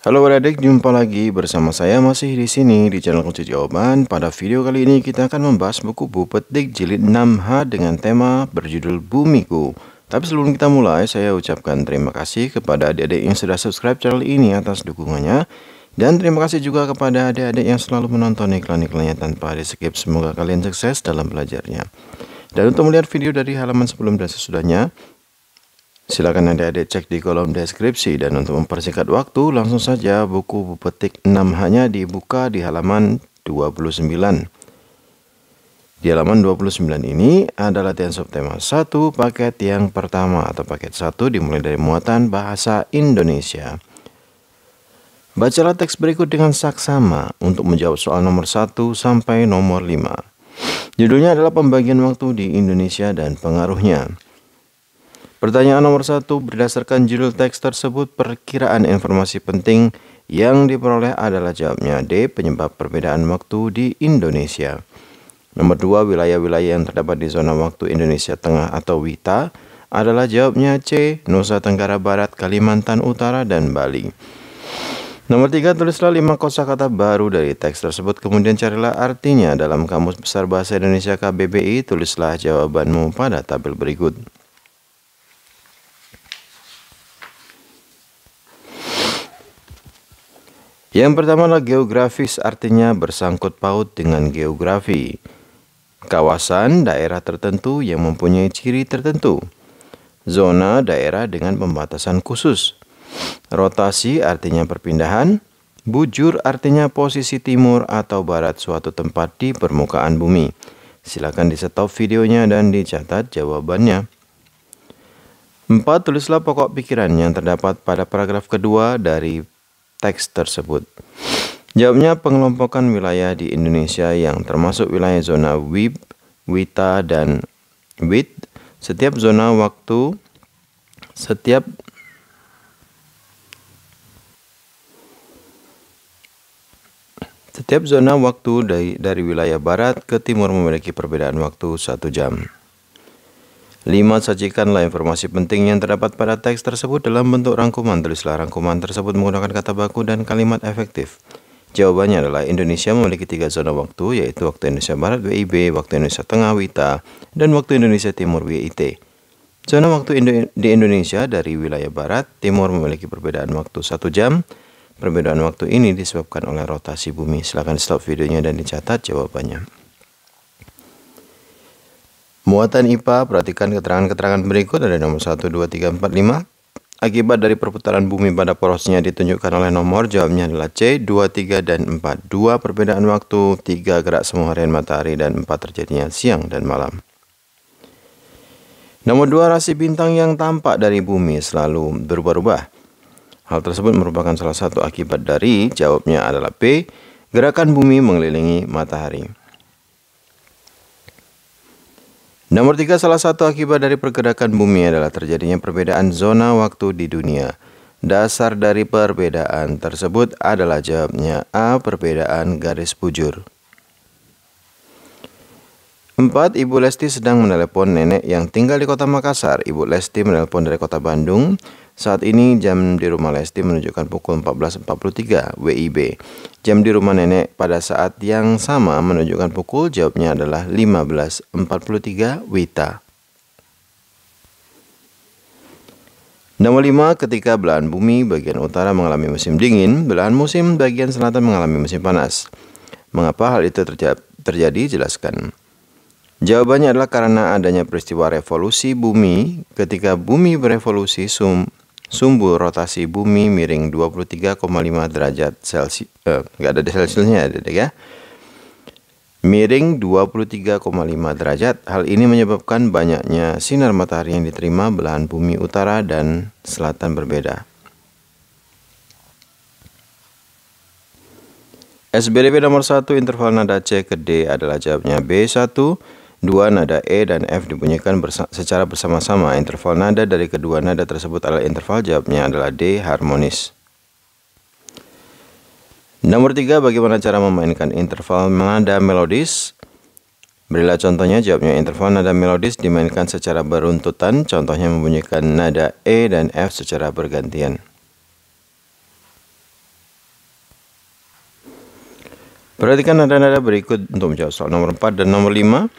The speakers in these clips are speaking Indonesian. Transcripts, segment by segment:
Halo adik, jumpa lagi bersama saya masih di sini di channel Kunci Jawaban. Pada video kali ini kita akan membahas buku Bu Petik jilid 6H dengan tema berjudul Bumiku. Tapi sebelum kita mulai, saya ucapkan terima kasih kepada adik-adik yang sudah subscribe channel ini atas dukungannya. Dan terima kasih juga kepada adik-adik yang selalu menonton iklan-iklannya tanpa di skip. Semoga kalian sukses dalam belajarnya. Dan untuk melihat video dari halaman sebelum dan sesudahnya, silakan adik-adik cek di kolom deskripsi. Dan untuk mempersingkat waktu, langsung saja buku Bu Petik 6H-nya dibuka di halaman 29. Di halaman 29 ini ada latihan subtema 1 paket yang pertama atau paket 1 dimulai dari muatan bahasa Indonesia. Bacalah teks berikut dengan saksama untuk menjawab soal nomor 1 sampai nomor 5. Judulnya adalah pembagian waktu di Indonesia dan pengaruhnya. Pertanyaan nomor 1, berdasarkan judul teks tersebut, perkiraan informasi penting yang diperoleh adalah jawabnya D, penyebab perbedaan waktu di Indonesia. Nomor 2, wilayah-wilayah yang terdapat di zona waktu Indonesia Tengah atau WITA adalah jawabnya C, Nusa Tenggara Barat, Kalimantan Utara, dan Bali. Nomor 3, tulislah 5 kosakata baru dari teks tersebut, kemudian carilah artinya dalam Kamus Besar Bahasa Indonesia KBBI. Tulislah jawabanmu pada tabel berikut. Yang pertama adalah geografis, artinya bersangkut paut dengan geografi. Kawasan daerah tertentu yang mempunyai ciri tertentu. Zona daerah dengan pembatasan khusus. Rotasi artinya perpindahan. Bujur artinya posisi timur atau barat suatu tempat di permukaan bumi. Silakan di stop videonya dan dicatat jawabannya. 4. Tulislah pokok pikiran yang terdapat pada paragraf kedua dari teks tersebut. Jawabnya pengelompokan wilayah di Indonesia yang termasuk wilayah zona WIB, WITA, dan WIT. Setiap zona waktu dari wilayah barat ke timur memiliki perbedaan waktu 1 jam. 5. Sajikanlah informasi penting yang terdapat pada teks tersebut dalam bentuk rangkuman. Tulislah rangkuman tersebut menggunakan kata baku dan kalimat efektif. Jawabannya adalah Indonesia memiliki 3 zona waktu, yaitu waktu Indonesia Barat WIB, waktu Indonesia Tengah WITA, dan waktu Indonesia Timur WIT. Zona waktu di Indonesia dari wilayah Barat Timur memiliki perbedaan waktu 1 jam. Perbedaan waktu ini disebabkan oleh rotasi bumi. Silakan stop videonya dan dicatat jawabannya. Muatan IPA, perhatikan keterangan-keterangan berikut ada nomor 1, 2, 3, 4, 5. Akibat dari perputaran bumi pada porosnya ditunjukkan oleh nomor, jawabnya adalah C, 2, 3, dan 4. 2, perbedaan waktu, 3, gerak semua harian matahari, dan 4, terjadinya siang dan malam. Nomor 2, rasi bintang yang tampak dari bumi selalu berubah-ubah. Hal tersebut merupakan salah satu akibat dari, jawabnya adalah B, gerakan bumi mengelilingi matahari. Nomor 3, salah satu akibat dari pergerakan bumi adalah terjadinya perbedaan zona waktu di dunia. Dasar dari perbedaan tersebut adalah jawabnya A, perbedaan garis bujur. 4, Ibu Lesti sedang menelepon nenek yang tinggal di kota Makassar. Ibu Lesti menelepon dari kota Bandung. Saat ini jam di rumah Lesti menunjukkan pukul 14.43 WIB. Jam di rumah nenek pada saat yang sama menunjukkan pukul, jawabnya adalah 15.43 WITA. Nomor 5, ketika belahan bumi bagian utara mengalami musim dingin, belahan musim bagian selatan mengalami musim panas. Mengapa hal itu terjadi? Jelaskan. Jawabannya adalah karena adanya peristiwa revolusi bumi. Ketika bumi berevolusi, sumbu rotasi bumi miring 23,5 derajat Celcius. Nggak ada Celsiusnya ya. Miring 23,5 derajat. Hal ini menyebabkan banyaknya sinar matahari yang diterima belahan bumi utara dan selatan berbeda. SBDP nomor 1, interval nada C ke D adalah jawabnya B1. 2, nada E dan F dibunyikan secara bersama-sama. Interval nada dari kedua nada tersebut adalah interval, jawabnya adalah D, harmonis. Nomor 3, bagaimana cara memainkan interval nada melodis? Berilah contohnya, jawabnya interval nada melodis dimainkan secara beruntutan. Contohnya membunyikan nada E dan F secara bergantian. Perhatikan nada-nada berikut untuk menjawab soal nomor 4 dan nomor 5.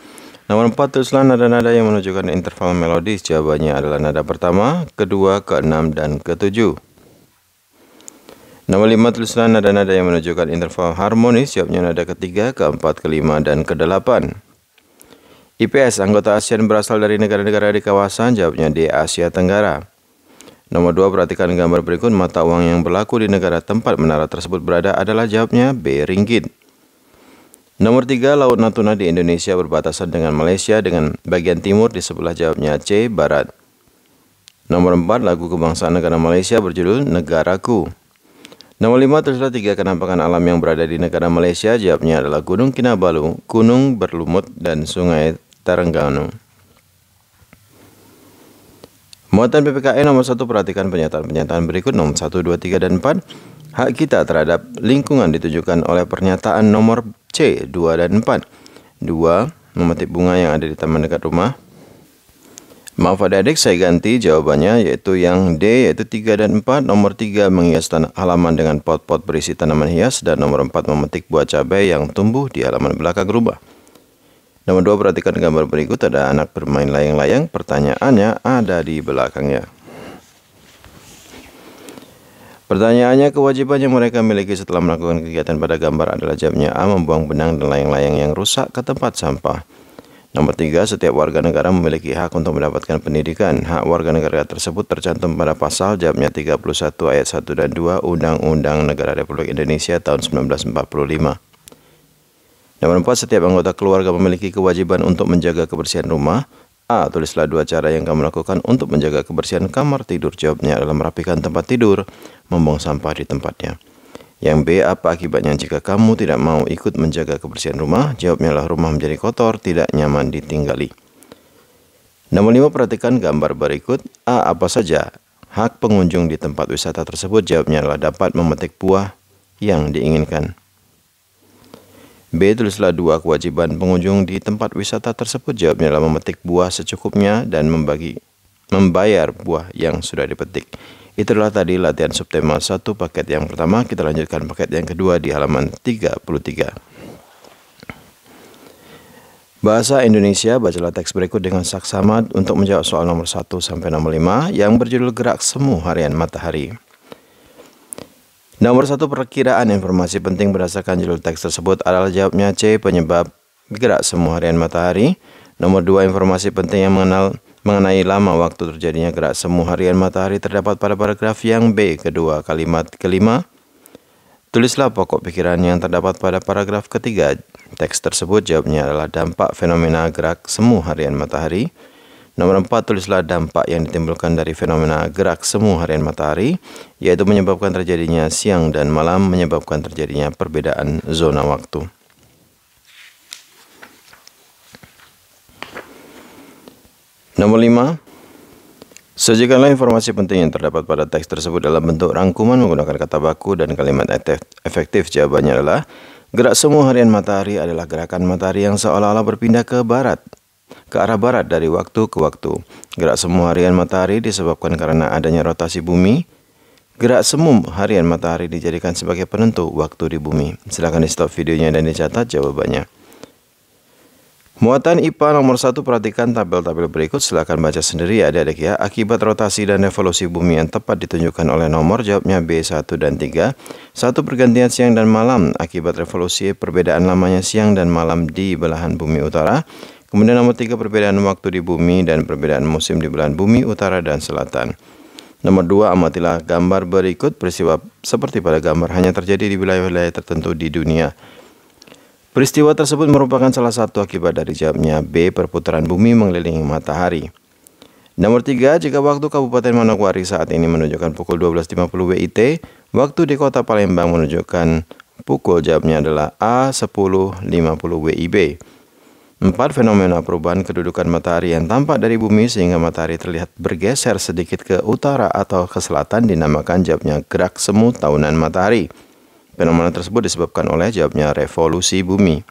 Nomor 4, tulislah nada-nada yang menunjukkan interval melodis. Jawabannya adalah nada pertama, kedua, ke-6, dan ke-7. Nomor 5, tulislah nada-nada yang menunjukkan interval harmonis. Jawabnya nada ketiga, ke-4, ke-5, dan ke-8. IPS, anggota ASEAN berasal dari negara-negara di kawasan. Jawabnya D, Asia Tenggara. Nomor 2, perhatikan gambar berikut. Mata uang yang berlaku di negara tempat menara tersebut berada adalah jawabnya B, ringgit. Nomor 3, Laut Natuna di Indonesia berbatasan dengan Malaysia dengan bagian timur di sebelah. Jawabnya C, barat. Nomor 4, lagu kebangsaan negara Malaysia berjudul Negaraku. Nomor 5, tulislah 3 kenampakan alam yang berada di negara Malaysia. Jawabnya adalah Gunung Kinabalu, Gunung Berlumut, dan Sungai Terengganu. Muatan PPKN nomor 1, perhatikan pernyataan berikut nomor 1, 2, 3, dan 4. Hak kita terhadap lingkungan ditunjukkan oleh pernyataan nomor C, 2 dan 4. 2. Memetik bunga yang ada di taman dekat rumah. Maaf adik-adik, saya ganti jawabannya, yaitu yang D, yaitu 3 dan 4. Nomor 3, menghias halaman dengan pot-pot berisi tanaman hias. Dan nomor 4, memetik buah cabai yang tumbuh di halaman belakang rumah. Nomor 2, perhatikan gambar berikut. Ada anak bermain layang-layang. Pertanyaannya ada di belakangnya. Pertanyaannya, kewajiban yang mereka miliki setelah melakukan kegiatan pada gambar adalah jawabnya A, membuang benang dan layang-layang yang rusak ke tempat sampah. Nomor 3, setiap warga negara memiliki hak untuk mendapatkan pendidikan. Hak warga negara tersebut tercantum pada pasal, jawabnya 31 ayat 1 dan 2 Undang-Undang Negara Republik Indonesia tahun 1945. Nomor 4, setiap anggota keluarga memiliki kewajiban untuk menjaga kebersihan rumah. A, tulislah 2 cara yang kamu lakukan untuk menjaga kebersihan kamar tidur. Jawabnya adalah merapikan tempat tidur, membuang sampah di tempatnya. Yang B, apa akibatnya jika kamu tidak mau ikut menjaga kebersihan rumah? Jawabnya adalah rumah menjadi kotor, tidak nyaman ditinggali. Nomor 5, perhatikan gambar berikut. A, apa saja hak pengunjung di tempat wisata tersebut? Jawabnya adalah dapat memetik buah yang diinginkan. B, tulislah 2 kewajiban pengunjung di tempat wisata tersebut. Jawabnya adalah memetik buah secukupnya dan membayar buah yang sudah dipetik. Itulah tadi latihan subtema 1 paket yang pertama. Kita lanjutkan paket yang kedua di halaman 33. Bahasa Indonesia, bacalah teks berikut dengan saksama untuk menjawab soal nomor 1 sampai nomor 5 yang berjudul Gerak Semu Harian Matahari. Nomor 1, perkiraan informasi penting berdasarkan judul teks tersebut adalah jawabnya C, penyebab gerak semu harian matahari. Nomor 2, informasi penting yang mengenai lama waktu terjadinya gerak semu harian matahari terdapat pada paragraf yang B. Kedua, kalimat kelima. Tulislah pokok pikiran yang terdapat pada paragraf ketiga. Teks tersebut jawabnya adalah dampak fenomena gerak semu harian matahari. Nomor 4, tulislah dampak yang ditimbulkan dari fenomena gerak semu harian matahari, yaitu menyebabkan terjadinya siang dan malam, menyebabkan terjadinya perbedaan zona waktu. Nomor 5, sajikanlah informasi penting yang terdapat pada teks tersebut dalam bentuk rangkuman menggunakan kata baku dan kalimat efektif. Jawabannya adalah, gerak semu harian matahari adalah gerakan matahari yang seolah-olah berpindah ke arah barat dari waktu ke waktu. Gerak semu harian matahari disebabkan karena adanya rotasi bumi. Gerak semu harian matahari dijadikan sebagai penentu waktu di bumi. Silakan di stop videonya dan dicatat jawabannya. Muatan IPA nomor 1, perhatikan tabel-tabel berikut. Silakan baca sendiri ya adik-adik ya. Akibat rotasi dan revolusi bumi yang tepat ditunjukkan oleh nomor, jawabnya B, 1 dan 3. 1, pergantian siang dan malam. Akibat revolusi, perbedaan lamanya siang dan malam di belahan bumi utara. Kemudian nomor 3, perbedaan waktu di bumi dan perbedaan musim di belahan bumi utara dan selatan. Nomor 2, amatilah gambar berikut. Peristiwa seperti pada gambar hanya terjadi di wilayah-wilayah tertentu di dunia. Peristiwa tersebut merupakan salah satu akibat dari jawabnya B, perputaran bumi mengelilingi matahari. Nomor 3, jika waktu Kabupaten Manokwari saat ini menunjukkan pukul 12.50 WIT, waktu di Kota Palembang menunjukkan pukul, jawabnya adalah A, 10.50 WIB. 4, fenomena perubahan kedudukan matahari yang tampak dari bumi sehingga matahari terlihat bergeser sedikit ke utara atau ke selatan dinamakan jawabnya gerak semu tahunan matahari. Fenomena tersebut disebabkan oleh jawabnya revolusi bumi.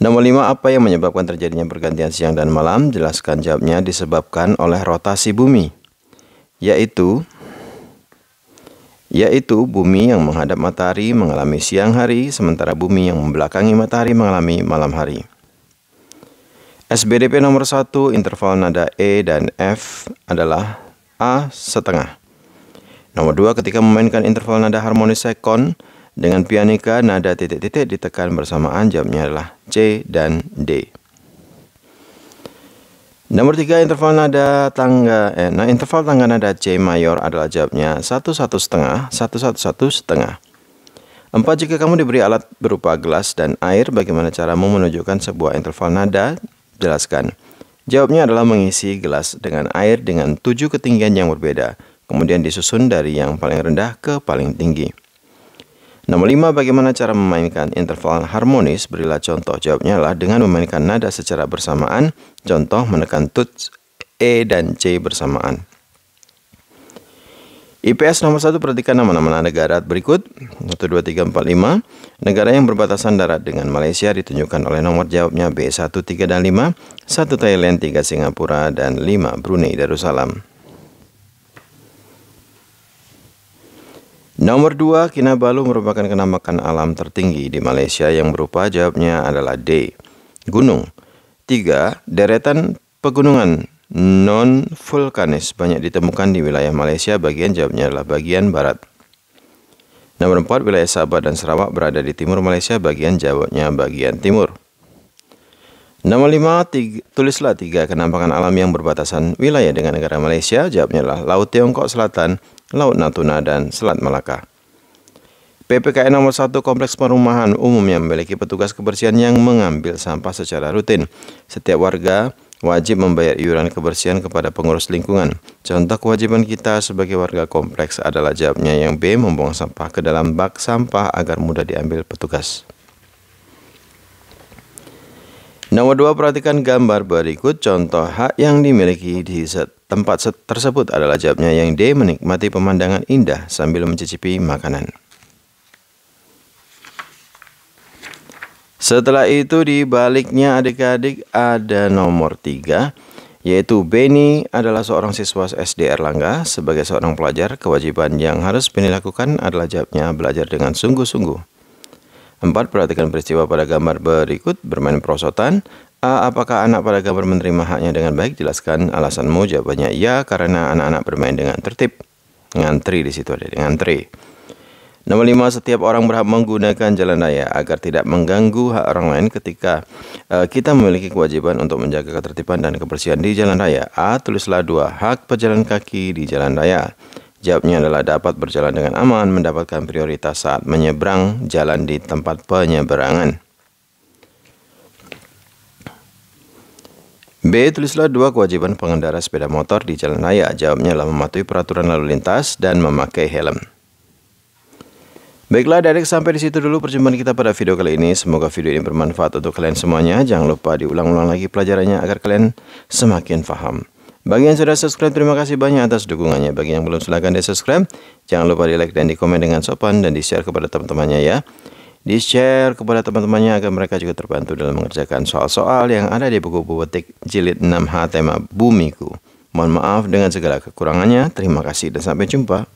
Nomor 5, apa yang menyebabkan terjadinya pergantian siang dan malam? Jelaskan, jawabnya disebabkan oleh rotasi bumi, yaitu yaitu bumi yang menghadap matahari mengalami siang hari, sementara bumi yang membelakangi matahari mengalami malam hari. SBDP nomor 1, interval nada E dan F adalah A setengah. Nomor 2, ketika memainkan interval nada harmonis sekon dengan pianika, nada titik-titik ditekan bersamaan, jawabnya adalah C dan D. Nomor 3, interval tangga nada C mayor adalah jawabnya 1 1 setengah, 1 1 1 setengah. 4, jika kamu diberi alat berupa gelas dan air, bagaimana caramu menunjukkan sebuah interval nada? Jelaskan. Jawabnya adalah mengisi gelas dengan air dengan 7 ketinggian yang berbeda, kemudian disusun dari yang paling rendah ke paling tinggi. Nomor 5, bagaimana cara memainkan interval harmonis? Berilah contoh. Jawabnya adalah dengan memainkan nada secara bersamaan. Contoh, menekan tuts E dan C bersamaan. IPS nomor 1, perhatikan nama-nama negara berikut. 1, 2, 3, 4, 5. Negara yang berbatasan darat dengan Malaysia ditunjukkan oleh nomor jawabnya B, 1, 3, dan 5. 1 Thailand, 3 Singapura, dan 5 Brunei Darussalam. Nomor 2, Kinabalu merupakan kenampakan alam tertinggi di Malaysia yang berupa, jawabnya adalah D, gunung. 3, deretan pegunungan non-vulkanis banyak ditemukan di wilayah Malaysia bagian, jawabnya adalah bagian barat. Nomor 4, wilayah Sabah dan Sarawak berada di timur Malaysia bagian, jawabnya bagian timur. Nomor 5, tulislah 3 kenampakan alam yang berbatasan wilayah dengan negara Malaysia, jawabnya adalah Laut Tiongkok Selatan, Laut Natuna, dan Selat Malaka. PPKN nomor 1, kompleks perumahan umum yang memiliki petugas kebersihan yang mengambil sampah secara rutin. Setiap warga wajib membayar iuran kebersihan kepada pengurus lingkungan. Contoh kewajiban kita sebagai warga kompleks adalah, jawabnya yang B, membuang sampah ke dalam bak sampah agar mudah diambil petugas. Nomor 2, perhatikan gambar berikut. Contoh hak yang dimiliki di tempat tersebut adalah, jawabnya yang D, menikmati pemandangan indah sambil mencicipi makanan. Setelah itu di baliknya adik-adik ada nomor 3, yaitu Beni adalah seorang siswa SD Erlangga. Sebagai seorang pelajar, kewajiban yang harus Beni lakukan adalah, jawabnya belajar dengan sungguh-sungguh. 4, perhatikan peristiwa pada gambar berikut. Bermain perosotan. A, apakah anak pada gambar menerima haknya dengan baik? Jelaskan alasanmu. Jawabannya ya, karena anak-anak bermain dengan tertib. Ngantri di situ, ada ngantri. Nomor 5, setiap orang berhak menggunakan jalan raya agar tidak mengganggu hak orang lain. Ketika kita memiliki kewajiban untuk menjaga ketertiban dan kebersihan di jalan raya. A, tulislah 2 hak pejalan kaki di jalan raya. Jawabnya adalah dapat berjalan dengan aman, mendapatkan prioritas saat menyeberang jalan di tempat penyeberangan. B, tulislah 2 kewajiban pengendara sepeda motor di jalan raya. Jawabnya adalah mematuhi peraturan lalu lintas dan memakai helm. Baiklah adik-adik, sampai di situ dulu perjumpaan kita pada video kali ini. Semoga video ini bermanfaat untuk kalian semuanya. Jangan lupa diulang-ulang lagi pelajarannya agar kalian semakin paham. Bagi yang sudah subscribe, terima kasih banyak atas dukungannya. Bagi yang belum, silahkan di subscribe. Jangan lupa di like dan di komen dengan sopan, dan di share kepada teman-temannya ya. Di share kepada teman-temannya agar mereka juga terbantu dalam mengerjakan soal-soal yang ada di buku Petik Jilid 6H tema Bumiku. Mohon maaf dengan segala kekurangannya. Terima kasih dan sampai jumpa.